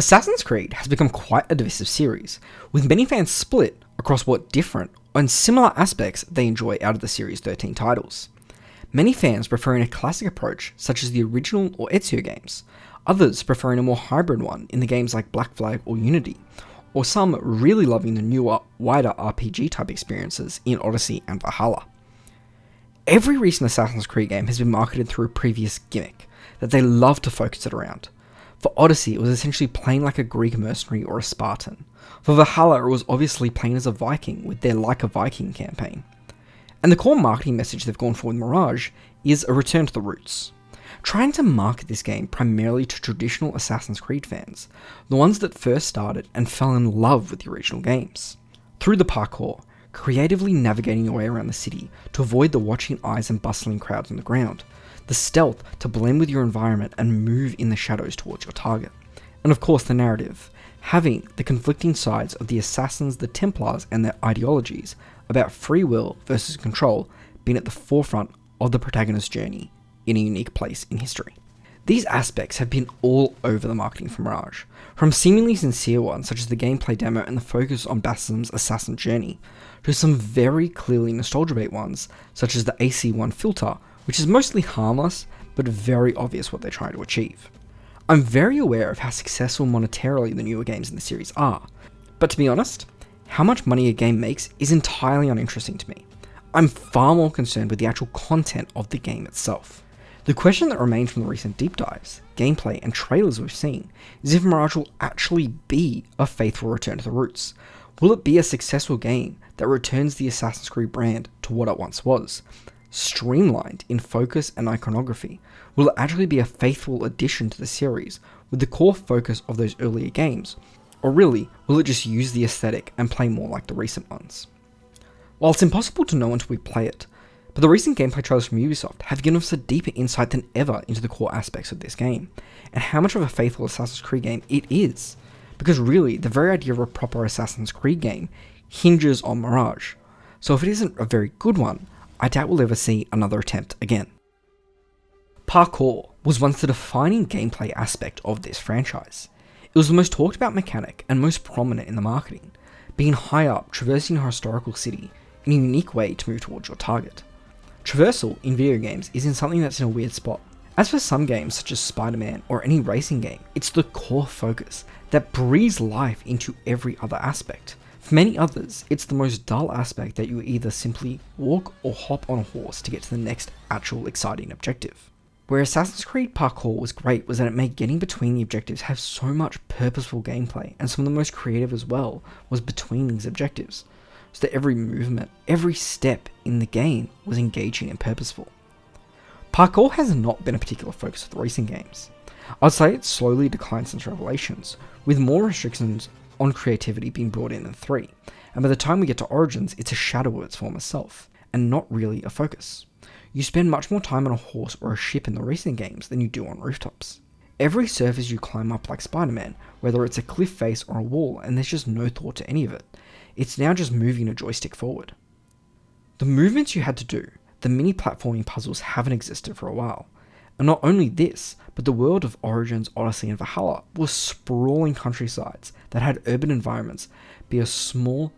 Assassin's Creed has become quite a divisive series, with many fans split across what different and similar aspects they enjoy out of the series' 13 titles. Many fans preferring a classic approach such as the original or Ezio games, others preferring a more hybrid one in the games like Black Flag or Unity, or some really loving the newer, wider RPG type experiences in Odyssey and Valhalla. Every recent Assassin's Creed game has been marketed through a previous gimmick that they love to focus it around. For Odyssey, it was essentially playing like a Greek mercenary or a Spartan. For Valhalla, it was obviously playing as a Viking with their Like a Viking campaign. And the core marketing message they've gone for with Mirage is a return to the roots. Trying to market this game primarily to traditional Assassin's Creed fans, the ones that first started and fell in love with the original games. Through the parkour, creatively navigating your way around the city to avoid the watching eyes and bustling crowds on the ground, the stealth to blend with your environment and move in the shadows towards your target. And of course the narrative, having the conflicting sides of the assassins, the Templars and their ideologies about free will versus control being at the forefront of the protagonist's journey in a unique place in history. These aspects have been all over the marketing for Mirage, from seemingly sincere ones such as the gameplay demo and the focus on Bassam's assassin journey, to some very clearly nostalgia bait ones such as the AC1 filter, which is mostly harmless, but very obvious what they're trying to achieve. I'm very aware of how successful monetarily the newer games in the series are, but to be honest, how much money a game makes is entirely uninteresting to me. I'm far more concerned with the actual content of the game itself. The question that remains from the recent deep dives, gameplay and trailers we've seen is if Mirage will actually be a faithful return to the roots. Will it be a successful game that returns the Assassin's Creed brand to what it once was? Streamlined in focus and iconography, will it actually be a faithful addition to the series with the core focus of those earlier games? Or really, will it just use the aesthetic and play more like the recent ones? While it's impossible to know until we play it, but the recent gameplay trailers from Ubisoft have given us a deeper insight than ever into the core aspects of this game, and how much of a faithful Assassin's Creed game it is. Because really, the very idea of a proper Assassin's Creed game hinges on Mirage, so if it isn't a very good one, I doubt we'll ever see another attempt again. Parkour was once the defining gameplay aspect of this franchise. It was the most talked about mechanic and most prominent in the marketing, being high up, traversing a historical city in a unique way to move towards your target. Traversal in video games isn't something that's in a weird spot. As for some games such as Spider-Man or any racing game, it's the core focus that breathes life into every other aspect. For many others, it's the most dull aspect that you either simply walk or hop on a horse to get to the next actual exciting objective. Where Assassin's Creed Parkour was great was that it made getting between the objectives have so much purposeful gameplay, and some of the most creative as well was between these objectives, so that every movement, every step in the game was engaging and purposeful. Parkour has not been a particular focus of the recent games. I'd say it's slowly declined since Revelations, with more restrictions on creativity being brought in 3, and by the time we get to Origins, it's a shadow of its former self, and not really a focus. You spend much more time on a horse or a ship in the recent games than you do on rooftops. Every surface you climb up like Spider-Man, whether it's a cliff face or a wall, and there's just no thought to any of it. It's now just moving a joystick forward. The movements you had to do, the mini platforming puzzles haven't existed for a while. And not only this, but the world of Origins, Odyssey and Valhalla was sprawling countrysides that had urban environments be a small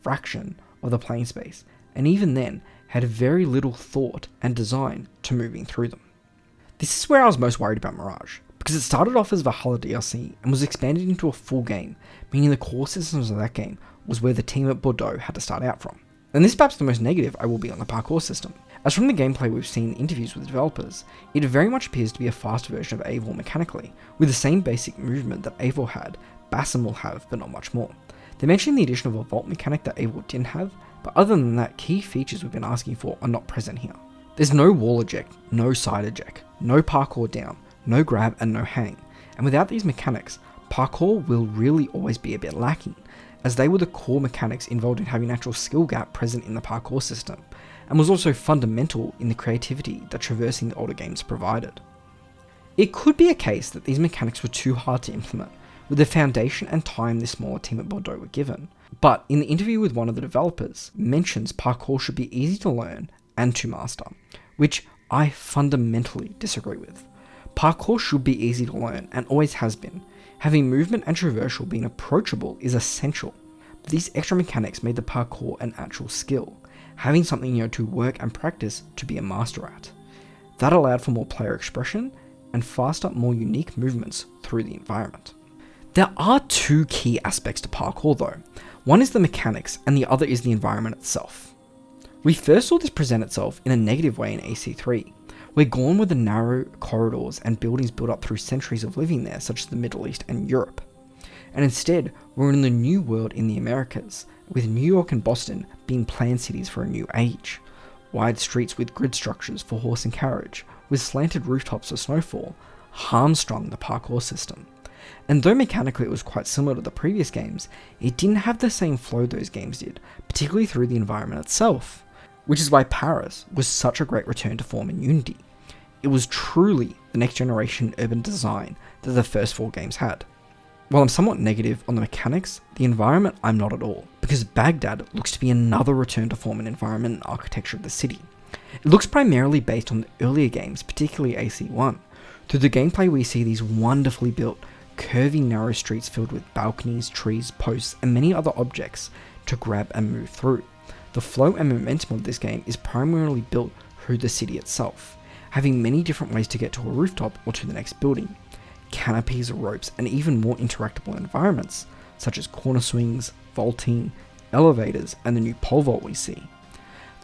fraction of the playing space, and even then had very little thought and design to moving through them. This is where I was most worried about Mirage, because it started off as Valhalla DLC and was expanded into a full game, meaning the core systems of that game was where the team at Bordeaux had to start out from. And this is perhaps the most negative I will be on the parkour system. As from the gameplay we've seen in interviews with developers, it very much appears to be a faster version of Eivor mechanically, with the same basic movement that Eivor had, Bassam will have, but not much more. They mentioned the addition of a vault mechanic that Eivor didn't have, but other than that, key features we've been asking for are not present here. There's no wall eject, no side eject, no parkour down, no grab and no hang, and without these mechanics, parkour will really always be a bit lacking, as they were the core mechanics involved in having an actual skill gap present in the parkour system, and was also fundamental in the creativity that traversing the older games provided. It could be a case that these mechanics were too hard to implement, with the foundation and time this smaller team at Bordeaux were given, but in the interview with one of the developers, mentions parkour should be easy to learn and to master, which I fundamentally disagree with. Parkour should be easy to learn, and always has been, Having movement and traversal being approachable is essential, but these extra mechanics made the parkour an actual skill, having something to work and practice to be a master at. That allowed for more player expression and faster, more unique movements through the environment. There are two key aspects to parkour though. One is the mechanics and the other is the environment itself. We first saw this present itself in a negative way in AC3. We're gone with the narrow corridors and buildings built up through centuries of living there, such as the Middle East and Europe. And instead, we're in the new world in the Americas, with New York and Boston being planned cities for a new age. Wide streets with grid structures for horse and carriage, with slanted rooftops for snowfall, hamstrung the parkour system. And though mechanically it was quite similar to the previous games, it didn't have the same flow those games did, particularly through the environment itself. Which is why Paris was such a great return to form in Unity. It was truly the next generation urban design that the first 4 games had. While I'm somewhat negative on the mechanics, the environment I'm not at all, because Baghdad looks to be another return to form and environment and architecture of the city. It looks primarily based on the earlier games, particularly AC1. Through the gameplay we see these wonderfully built, curving narrow streets filled with balconies, trees, posts, and many other objects to grab and move through. The flow and momentum of this game is primarily built through the city itself, having many different ways to get to a rooftop or to the next building, canopies, ropes, and even more interactable environments, such as corner swings, vaulting, elevators, and the new pole vault we see.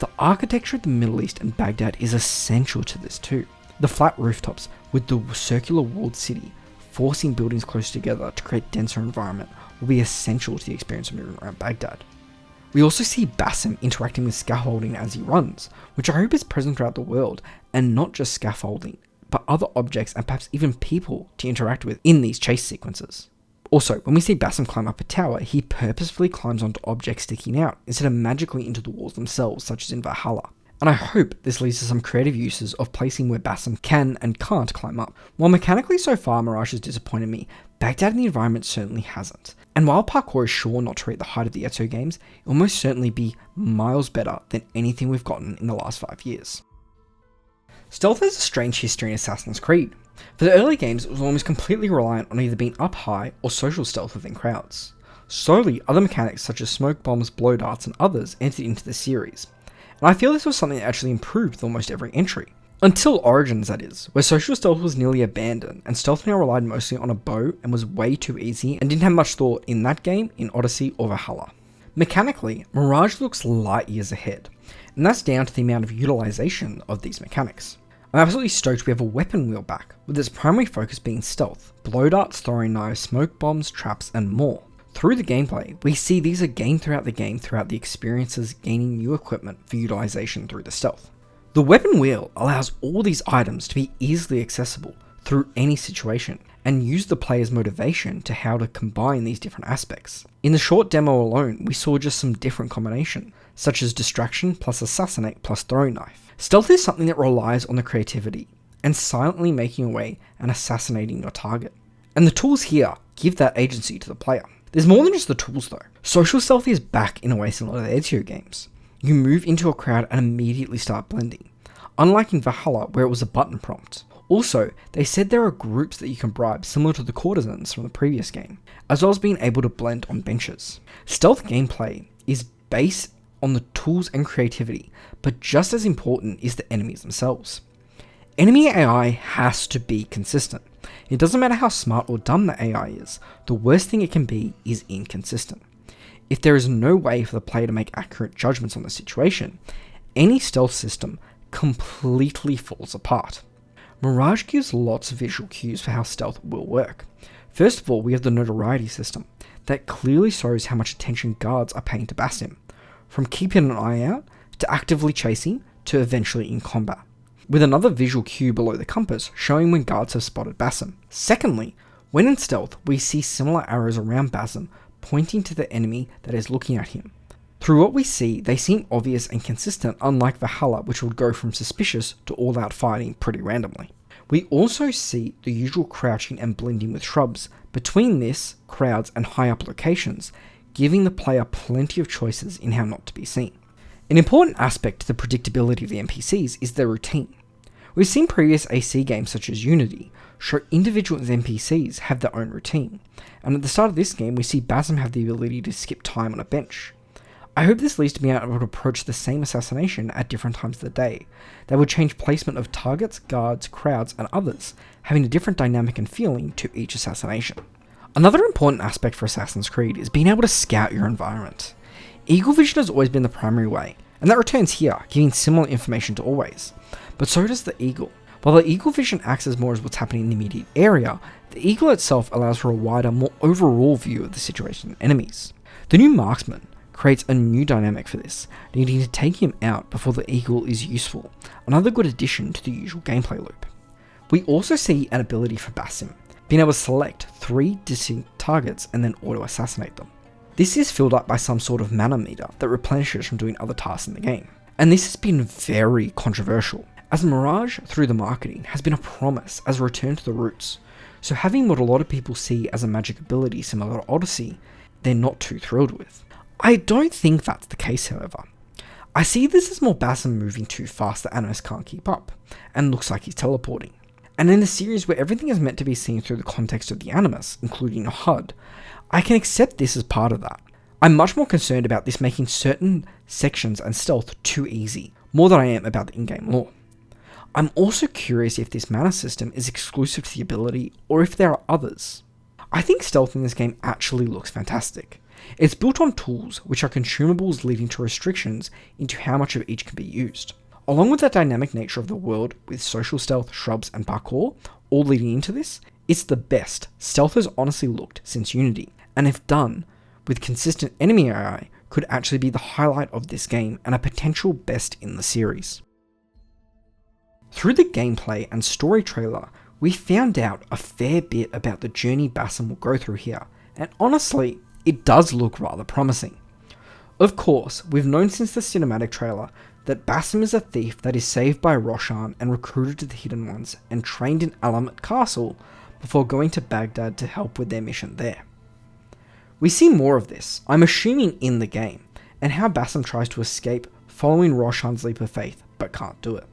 The architecture of the Middle East and Baghdad is essential to this too. The flat rooftops with the circular walled city, forcing buildings close together to create denser environment, will be essential to the experience of moving around Baghdad. We also see Basim interacting with scaffolding as he runs, which I hope is present throughout the world, and not just scaffolding, but other objects and perhaps even people to interact with in these chase sequences. Also, when we see Basim climb up a tower, he purposefully climbs onto objects sticking out, instead of magically into the walls themselves, such as in Valhalla. And I hope this leads to some creative uses of placing where Basim can and can't climb up. While mechanically so far Mirage has disappointed me, Baghdad and the environment certainly hasn't. And while parkour is sure not to reach the height of the Ezio games, it will most certainly be miles better than anything we've gotten in the last 5 years. Stealth has a strange history in Assassin's Creed. For the early games, it was almost completely reliant on either being up high or social stealth within crowds. Slowly, other mechanics such as smoke bombs, blow darts, and others entered into the series. And I feel this was something that actually improved with almost every entry. Until Origins, that is, where social stealth was nearly abandoned, and stealth now relied mostly on a bow and was way too easy and didn't have much thought in that game, in Odyssey or Valhalla. Mechanically, Mirage looks light years ahead, and that's down to the amount of utilization of these mechanics. I'm absolutely stoked we have a weapon wheel back, with its primary focus being stealth, blow darts, throwing knives, smoke bombs, traps, and more. Through the gameplay, we see these are gained throughout the game throughout the experiences, gaining new equipment for utilization through the stealth. The weapon wheel allows all these items to be easily accessible through any situation, and use the player's motivation to how to combine these different aspects. In the short demo alone, we saw just some different combinations, such as distraction plus assassinate plus throwing knife. Stealth is something that relies on the creativity, and silently making away and assassinating your target. And the tools here give that agency to the player. There's more than just the tools though. Social stealth is back in a way similar to the Ezio games. You move into a crowd and immediately start blending, unlike in Valhalla where it was a button prompt. Also, they said there are groups that you can bribe similar to the courtesans from the previous game, as well as being able to blend on benches. Stealth gameplay is based on the tools and creativity, but just as important is the enemies themselves. Enemy AI has to be consistent. It doesn't matter how smart or dumb the AI is, the worst thing it can be is inconsistent. If there is no way for the player to make accurate judgments on the situation, any stealth system completely falls apart. Mirage gives lots of visual cues for how stealth will work. First of all, we have the notoriety system that clearly shows how much attention guards are paying to Basim, from keeping an eye out to actively chasing to eventually in combat, with another visual cue below the compass showing when guards have spotted Basim. Secondly, when in stealth, we see similar arrows around Basim pointing to the enemy that is looking at him. Through what we see, they seem obvious and consistent, unlike Valhalla, which would go from suspicious to all-out fighting pretty randomly. We also see the usual crouching and blending with shrubs between this, crowds, and high-up locations, giving the player plenty of choices in how not to be seen. An important aspect to the predictability of the NPCs is their routine. We've seen previous AC games such as Unity show individual NPCs have their own routine, and at the start of this game we see Basim have the ability to skip time on a bench. I hope this leads to being able to approach the same assassination at different times of the day. That would change placement of targets, guards, crowds, and others, having a different dynamic and feeling to each assassination. Another important aspect for Assassin's Creed is being able to scout your environment. Eagle vision has always been the primary way, and that returns here, giving similar information to always. But so does the Eagle. While the Eagle vision acts as more as what's happening in the immediate area, the Eagle itself allows for a wider, more overall view of the situation and enemies. The new Marksman creates a new dynamic for this, needing to take him out before the Eagle is useful, another good addition to the usual gameplay loop. We also see an ability for Basim, being able to select 3 distinct targets and then auto-assassinate them. This is filled up by some sort of mana meter that replenishes from doing other tasks in the game, and this has been very controversial, as Mirage, through the marketing, has been a promise as a return to the roots, so having what a lot of people see as a magic ability similar to Odyssey, they're not too thrilled with. I don't think that's the case, however. I see this as more Basim moving too fast that Animus can't keep up, and looks like he's teleporting. And in a series where everything is meant to be seen through the context of the Animus, including your HUD, I can accept this as part of that. I'm much more concerned about this making certain sections and stealth too easy, more than I am about the in-game lore. I'm also curious if this mana system is exclusive to the ability, or if there are others. I think stealth in this game actually looks fantastic. It's built on tools, which are consumables leading to restrictions into how much of each can be used. Along with the dynamic nature of the world, with social stealth, shrubs, and parkour, all leading into this, it's the best stealth has honestly looked since Unity, and if done with consistent enemy AI, could actually be the highlight of this game and a potential best in the series. Through the gameplay and story trailer, we found out a fair bit about the journey Basim will go through here, and honestly, it does look rather promising. Of course, we've known since the cinematic trailer that Basim is a thief that is saved by Roshan and recruited to the Hidden Ones and trained in Alamet Castle before going to Baghdad to help with their mission there. We see more of this, I'm assuming in the game, and how Basim tries to escape following Roshan's leap of faith, but can't do it.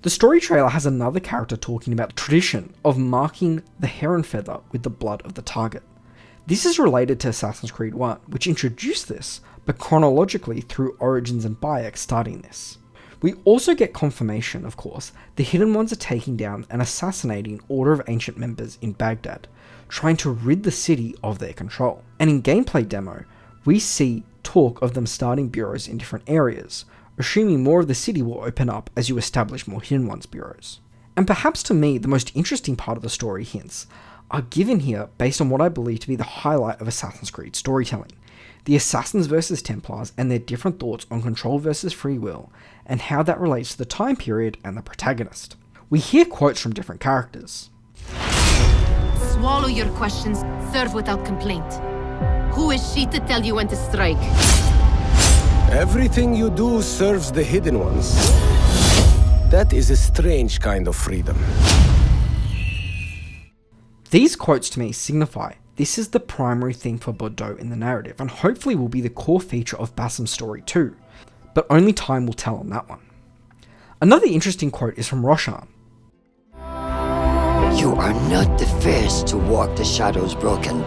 The story trailer has another character talking about the tradition of marking the heron feather with the blood of the target. This is related to Assassin's Creed 1, which introduced this, but chronologically through Origins and Bayek starting this. We also get confirmation, of course, the Hidden Ones are taking down and assassinating Order of Ancient members in Baghdad, trying to rid the city of their control. And in gameplay demo, we see talk of them starting bureaus in different areas, assuming more of the city will open up as you establish more Hidden Ones bureaus. And perhaps to me, the most interesting part of the story hints are given here based on what I believe to be the highlight of Assassin's Creed storytelling. The Assassins versus Templars and their different thoughts on control versus free will, and how that relates to the time period and the protagonist. We hear quotes from different characters. Swallow your questions, serve without complaint. Who is she to tell you when to strike? Everything you do serves the Hidden Ones. That is a strange kind of freedom. These quotes to me signify this is the primary thing for Bordeaux in the narrative, and hopefully will be the core feature of Basim's story too, but only time will tell on that one. Another interesting quote is from Roshan. You are not the first to walk the shadows broken.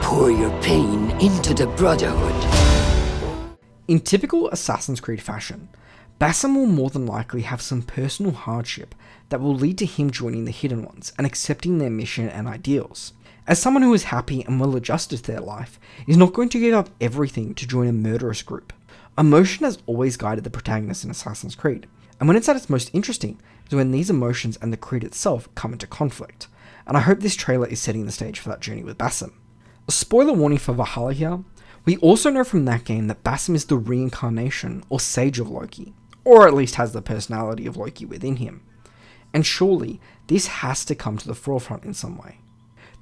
Pour your pain into the Brotherhood. In typical Assassin's Creed fashion, Basim will more than likely have some personal hardship that will lead to him joining the Hidden Ones and accepting their mission and ideals. As someone who is happy and well adjusted to their life, is not going to give up everything to join a murderous group. Emotion has always guided the protagonist in Assassin's Creed, and when it's at its most interesting is when these emotions and the creed itself come into conflict, and I hope this trailer is setting the stage for that journey with Basim. A spoiler warning for Valhalla here, we also know from that game that Basim is the reincarnation or sage of Loki, or at least has the personality of Loki within him. And surely, this has to come to the forefront in some way.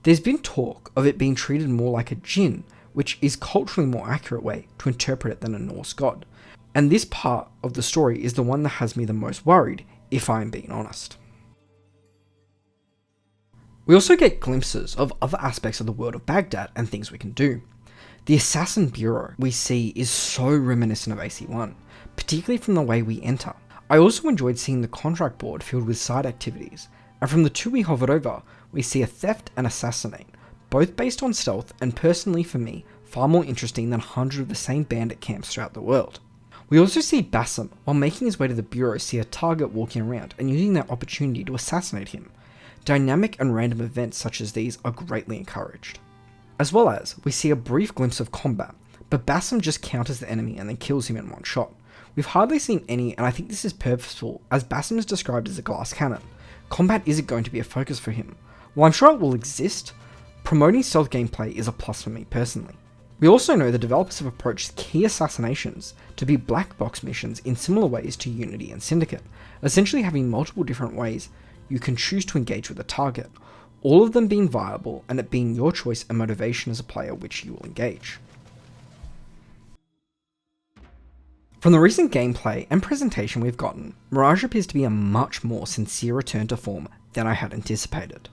There's been talk of it being treated more like a djinn, which is culturally more accurate way to interpret it than a Norse god. And this part of the story is the one that has me the most worried, if I'm being honest. We also get glimpses of other aspects of the world of Baghdad and things we can do. The Assassin Bureau we see is so reminiscent of AC1, particularly from the way we enter. I also enjoyed seeing the contract board filled with side activities, and from the two we hovered over, we see a theft and assassinate, both based on stealth and personally for me, far more interesting than 100 of the same bandit camps throughout the world. We also see Bassam, while making his way to the bureau, see a target walking around and using that opportunity to assassinate him. Dynamic and random events such as these are greatly encouraged. As well as, we see a brief glimpse of combat, but Bassam just counters the enemy and then kills him in one shot. We've hardly seen any, and I think this is purposeful, as Bassam is described as a glass cannon. Combat isn't going to be a focus for him. While I'm sure it will exist, promoting stealth gameplay is a plus for me personally. We also know the developers have approached key assassinations to be black box missions in similar ways to Unity and Syndicate, essentially having multiple different ways you can choose to engage with a target, all of them being viable and it being your choice and motivation as a player which you will engage. From the recent gameplay and presentation we've gotten, Mirage appears to be a much more sincere return to form than I had anticipated.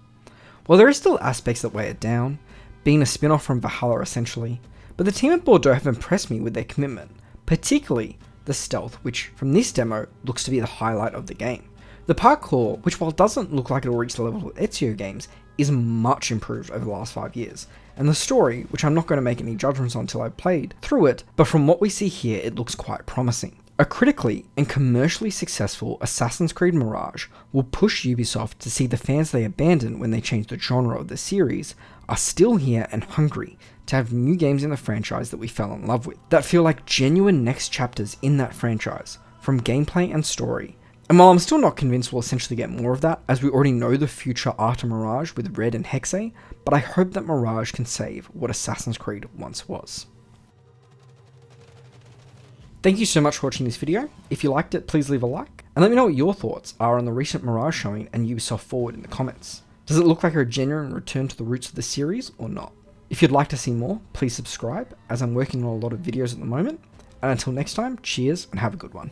While there are still aspects that weigh it down, being a spin-off from Valhalla essentially, but the team at Bordeaux have impressed me with their commitment, particularly the stealth, which from this demo looks to be the highlight of the game. The parkour, which while doesn't look like it'll reach the level of Ezio games, is much improved over the last 5 years. And the story, which I'm not going to make any judgments on until I've played through it, but from what we see here it looks quite promising. A critically and commercially successful Assassin's Creed Mirage will push Ubisoft to see the fans they abandoned when they changed the genre of the series are still here and hungry to have new games in the franchise that we fell in love with, that feel like genuine next chapters in that franchise, from gameplay and story. And while I'm still not convinced we'll essentially get more of that, as we already know the future art of Mirage with Red and Hexe, but I hope that Mirage can save what Assassin's Creed once was. Thank you so much for watching this video. If you liked it, please leave a like, and let me know what your thoughts are on the recent Mirage showing and Ubisoft Forward in the comments. Does it look like a genuine return to the roots of the series or not? If you'd like to see more, please subscribe, as I'm working on a lot of videos at the moment, and until next time, cheers and have a good one.